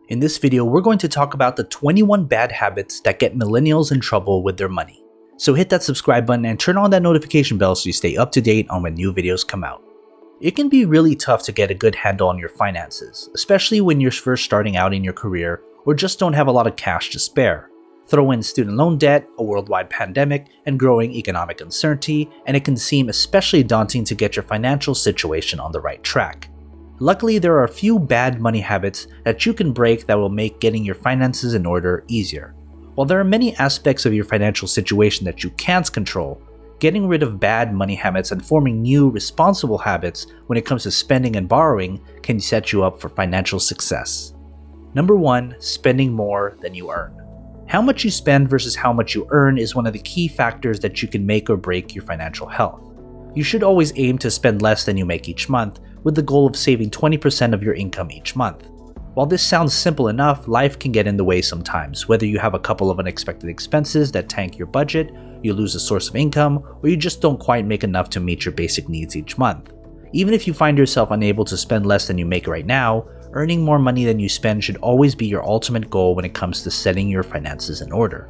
In this video, we're going to talk about the 21 bad habits that get millennials in trouble with their money. So hit that subscribe button and turn on that notification bell so you stay up to date on when new videos come out. It can be really tough to get a good handle on your finances, especially when you're first starting out in your career or just don't have a lot of cash to spare. Throw in student loan debt, a worldwide pandemic, and growing economic uncertainty, and it can seem especially daunting to get your financial situation on the right track. Luckily, there are a few bad money habits that you can break that will make getting your finances in order easier. While there are many aspects of your financial situation that you can't control, getting rid of bad money habits and forming new, responsible habits when it comes to spending and borrowing can set you up for financial success. Number 1. Spending more than you earn. How much you spend versus how much you earn is one of the key factors that you can make or break your financial health. You should always aim to spend less than you make each month, with the goal of saving 20% of your income each month. While this sounds simple enough, life can get in the way sometimes, whether you have a couple of unexpected expenses that tank your budget, you lose a source of income, or you just don't quite make enough to meet your basic needs each month. Even if you find yourself unable to spend less than you make right now, earning more money than you spend should always be your ultimate goal when it comes to setting your finances in order.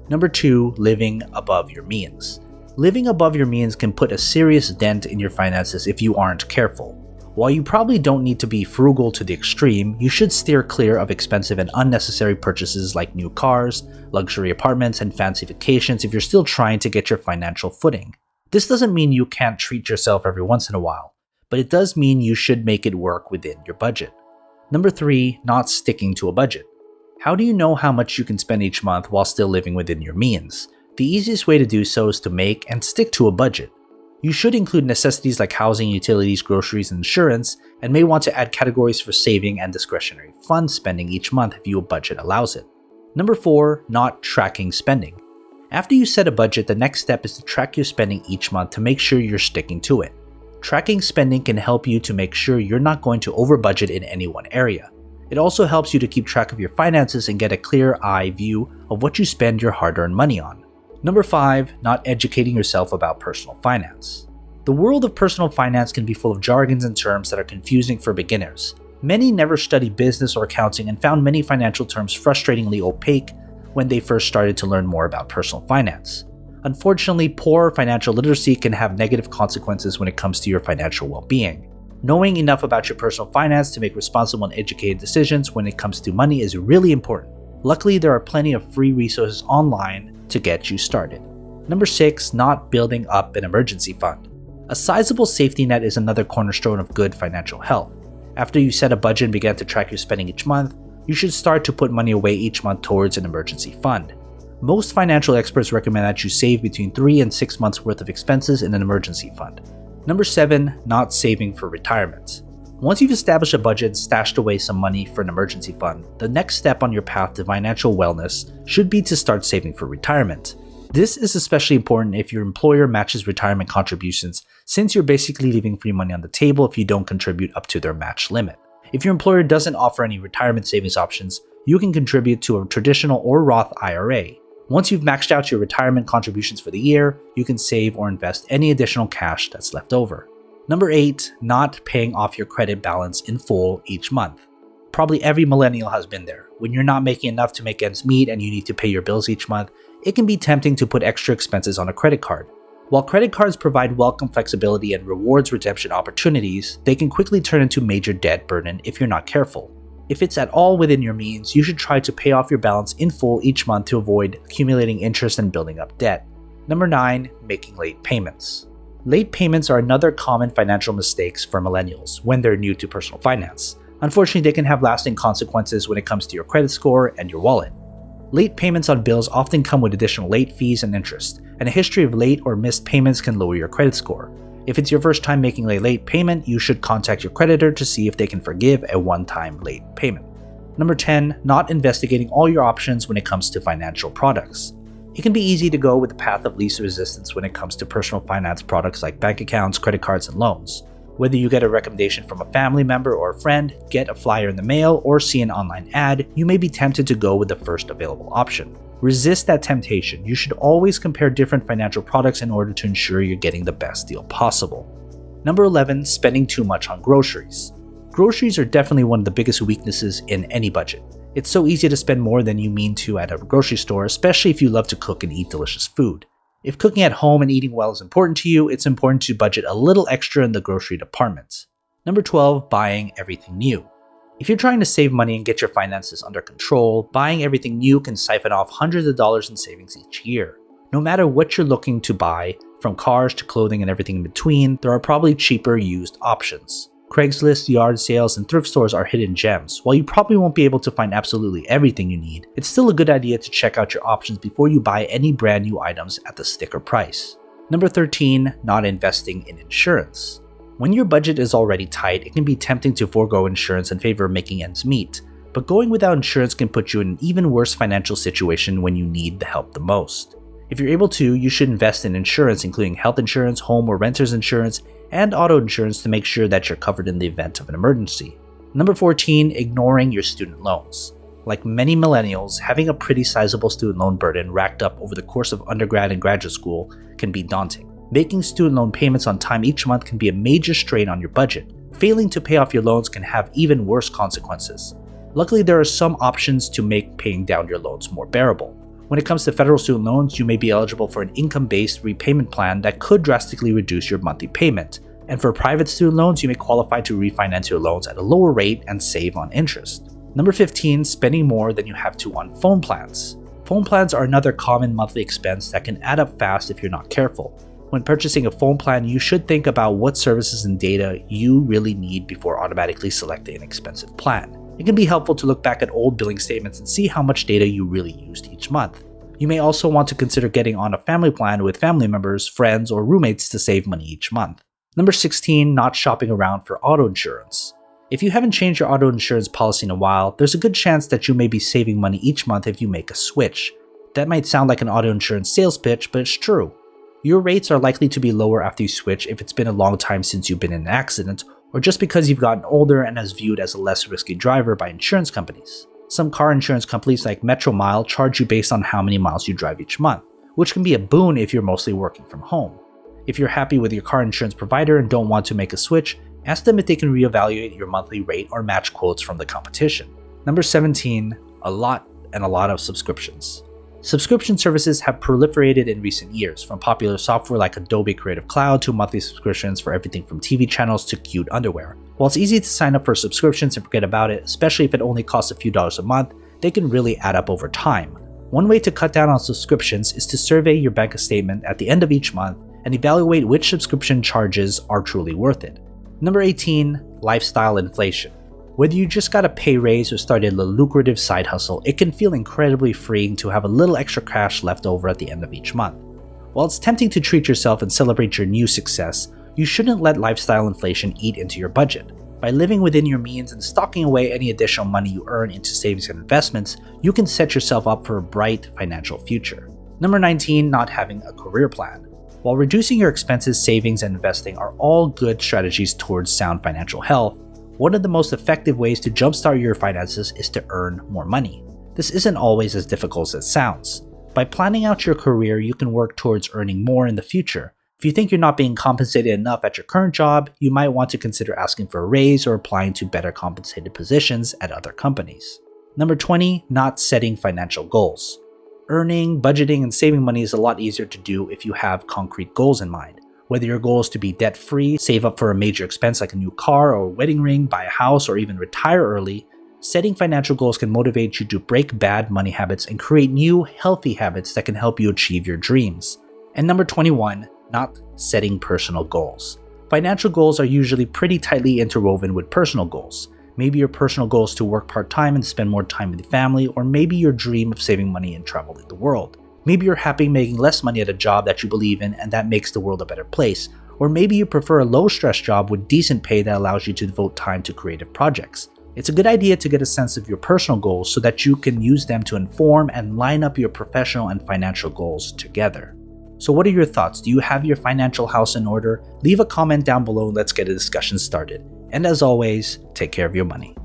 Number 2. Living above your means. Living above your means can put a serious dent in your finances if you aren't careful. While you probably don't need to be frugal to the extreme, you should steer clear of expensive and unnecessary purchases like new cars, luxury apartments, and fancy vacations if you're still trying to get your financial footing. This doesn't mean you can't treat yourself every once in a while, but it does mean you should make it work within your budget. Number 3. Not sticking to a budget. How do you know how much you can spend each month while still living within your means? The easiest way to do so is to make and stick to a budget. You should include necessities like housing, utilities, groceries, and insurance, and may want to add categories for saving and discretionary fund spending each month if your budget allows it. Number 4. Not tracking spending. After you set a budget, the next step is to track your spending each month to make sure you're sticking to it. Tracking spending can help you to make sure you're not going to over budget in any one area. It also helps you to keep track of your finances and get a clear-eye view of what you spend your hard-earned money on. Number 5. Not educating yourself about personal finance. The world of personal finance can be full of jargons and terms that are confusing for beginners. Many never studied business or accounting and found many financial terms frustratingly opaque when they first started to learn more about personal finance. Unfortunately, poor financial literacy can have negative consequences when it comes to your financial well-being. Knowing enough about your personal finance to make responsible and educated decisions when it comes to money is really important. Luckily, there are plenty of free resources online to get you started. Number 6. Not building up an emergency fund. A sizable safety net is another cornerstone of good financial health. After you set a budget and begin to track your spending each month, you should start to put money away each month towards an emergency fund. Most financial experts recommend that you save between 3 and 6 months worth of expenses in an emergency fund. Number 7. Not saving for retirement. Once you've established a budget and stashed away some money for an emergency fund, the next step on your path to financial wellness should be to start saving for retirement. This is especially important if your employer matches retirement contributions, since you're basically leaving free money on the table if you don't contribute up to their match limit. If your employer doesn't offer any retirement savings options, you can contribute to a traditional or Roth IRA. Once you've maxed out your retirement contributions for the year, you can save or invest any additional cash that's left over. Number 8. Not paying off your credit balance in full each month. Probably every millennial has been there. When you're not making enough to make ends meet and you need to pay your bills each month, it can be tempting to put extra expenses on a credit card. While credit cards provide welcome flexibility and rewards redemption opportunities, they can quickly turn into major debt burden if you're not careful. If it's at all within your means, you should try to pay off your balance in full each month to avoid accumulating interest and building up debt. Number 9. Making late payments. Late payments are another common financial mistakes for millennials when they're new to personal finance. Unfortunately, they can have lasting consequences when it comes to your credit score and your wallet. Late payments on bills often come with additional late fees and interest, and a history of late or missed payments can lower your credit score. If it's your first time making a late payment, you should contact your creditor to see if they can forgive a one-time late payment. Number 10. Not investigating all your options when it comes to financial products. It can be easy to go with the path of least resistance when it comes to personal finance products like bank accounts, credit cards, and loans. Whether you get a recommendation from a family member or a friend, get a flyer in the mail, or see an online ad, you may be tempted to go with the first available option. Resist that temptation. You should always compare different financial products in order to ensure you're getting the best deal possible. Number 11. Spending too much on groceries. Groceries are definitely one of the biggest weaknesses in any budget. It's so easy to spend more than you mean to at a grocery store, especially if you love to cook and eat delicious food. If cooking at home and eating well is important to you, it's important to budget a little extra in the grocery department. Number 12, buying everything new. If you're trying to save money and get your finances under control, buying everything new can siphon off hundreds of dollars in savings each year. No matter what you're looking to buy, from cars to clothing and everything in between, there are probably cheaper used options. Craigslist, yard sales, and thrift stores are hidden gems. While you probably won't be able to find absolutely everything you need, it's still a good idea to check out your options before you buy any brand new items at the sticker price. Number 13, not investing in insurance. When your budget is already tight, it can be tempting to forego insurance in favor of making ends meet. But going without insurance can put you in an even worse financial situation when you need the help the most. If you're able to, you should invest in insurance, including health insurance, home or renter's insurance, and auto insurance to make sure that you're covered in the event of an emergency. Number 14, ignoring your student loans. Like many millennials, having a pretty sizable student loan burden racked up over the course of undergrad and graduate school can be daunting. Making student loan payments on time each month can be a major strain on your budget. Failing to pay off your loans can have even worse consequences. Luckily, there are some options to make paying down your loans more bearable. When it comes to federal student loans, you may be eligible for an income-based repayment plan that could drastically reduce your monthly payment. And for private student loans, you may qualify to refinance your loans at a lower rate and save on interest. Number 15, spending more than you have to on phone plans. Phone plans are another common monthly expense that can add up fast if you're not careful. When purchasing a phone plan, you should think about what services and data you really need before automatically selecting an expensive plan. It can be helpful to look back at old billing statements and see how much data you really used each month. You may also want to consider getting on a family plan with family members, friends, or roommates to save money each month. Number 16, not shopping around for auto insurance. If you haven't changed your auto insurance policy in a while, there's a good chance that you may be saving money each month if you make a switch. That might sound like an auto insurance sales pitch, but it's true. Your rates are likely to be lower after you switch if it's been a long time since you've been in an accident, or just because you've gotten older and as viewed as a less risky driver by insurance companies. Some car insurance companies like Mile charge you based on how many miles you drive each month, which can be a boon if you're mostly working from home. If you're happy with your car insurance provider and don't want to make a switch, ask them if they can reevaluate your monthly rate or match quotes from the competition. Number 17, a lot of subscriptions. Subscription services have proliferated in recent years, from popular software like Adobe Creative Cloud to monthly subscriptions for everything from TV channels to cute underwear. While it's easy to sign up for subscriptions and forget about it, especially if it only costs a few dollars a month, they can really add up over time. One way to cut down on subscriptions is to survey your bank statement at the end of each month and evaluate which subscription charges are truly worth it. Number 18, lifestyle inflation. Whether you just got a pay raise or started a lucrative side hustle, it can feel incredibly freeing to have a little extra cash left over at the end of each month. While it's tempting to treat yourself and celebrate your new success, you shouldn't let lifestyle inflation eat into your budget. By living within your means and stocking away any additional money you earn into savings and investments, you can set yourself up for a bright financial future. Number 19, not having a career plan. While reducing your expenses, savings, and investing are all good strategies towards sound financial health, one of the most effective ways to jumpstart your finances is to earn more money. This isn't always as difficult as it sounds. By planning out your career, you can work towards earning more in the future. If you think you're not being compensated enough at your current job, you might want to consider asking for a raise or applying to better compensated positions at other companies. Number 20, not setting financial goals. Earning, budgeting, and saving money is a lot easier to do if you have concrete goals in mind. Whether your goal is to be debt-free, save up for a major expense like a new car or a wedding ring, buy a house, or even retire early, setting financial goals can motivate you to break bad money habits and create new, healthy habits that can help you achieve your dreams. And number 21, not setting personal goals. Financial goals are usually pretty tightly interwoven with personal goals. Maybe your personal goal is to work part-time and spend more time with the family, or maybe your dream of saving money and traveling the world. Maybe you're happy making less money at a job that you believe in and that makes the world a better place. Or maybe you prefer a low-stress job with decent pay that allows you to devote time to creative projects. It's a good idea to get a sense of your personal goals so that you can use them to inform and line up your professional and financial goals together. So what are your thoughts? Do you have your financial house in order? Leave a comment down below and let's get a discussion started. And as always, take care of your money.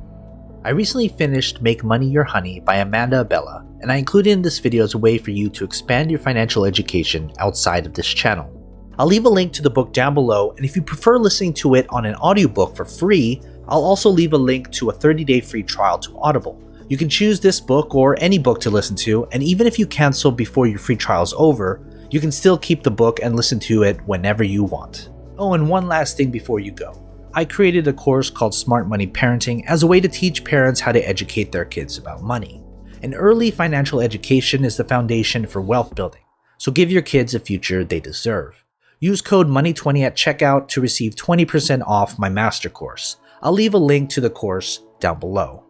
I recently finished Make Money Your Honey by Abella, and I included in this video as a way for you to expand your financial education outside of this channel. I'll leave a link to the book down below, and if you prefer listening to it on an audiobook for free, I'll also leave a link to a 30-day free trial to Audible. You can choose this book or any book to listen to, and even if you cancel before your free trial is over, you can still keep the book and listen to it whenever you want. Oh, and one last thing before you go. I created a course called Smart Money Parenting as a way to teach parents how to educate their kids about money. An early financial education is the foundation for wealth building, so give your kids a future they deserve. Use code MONEY20 at checkout to receive 20% off my master course. I'll leave a link to the course down below.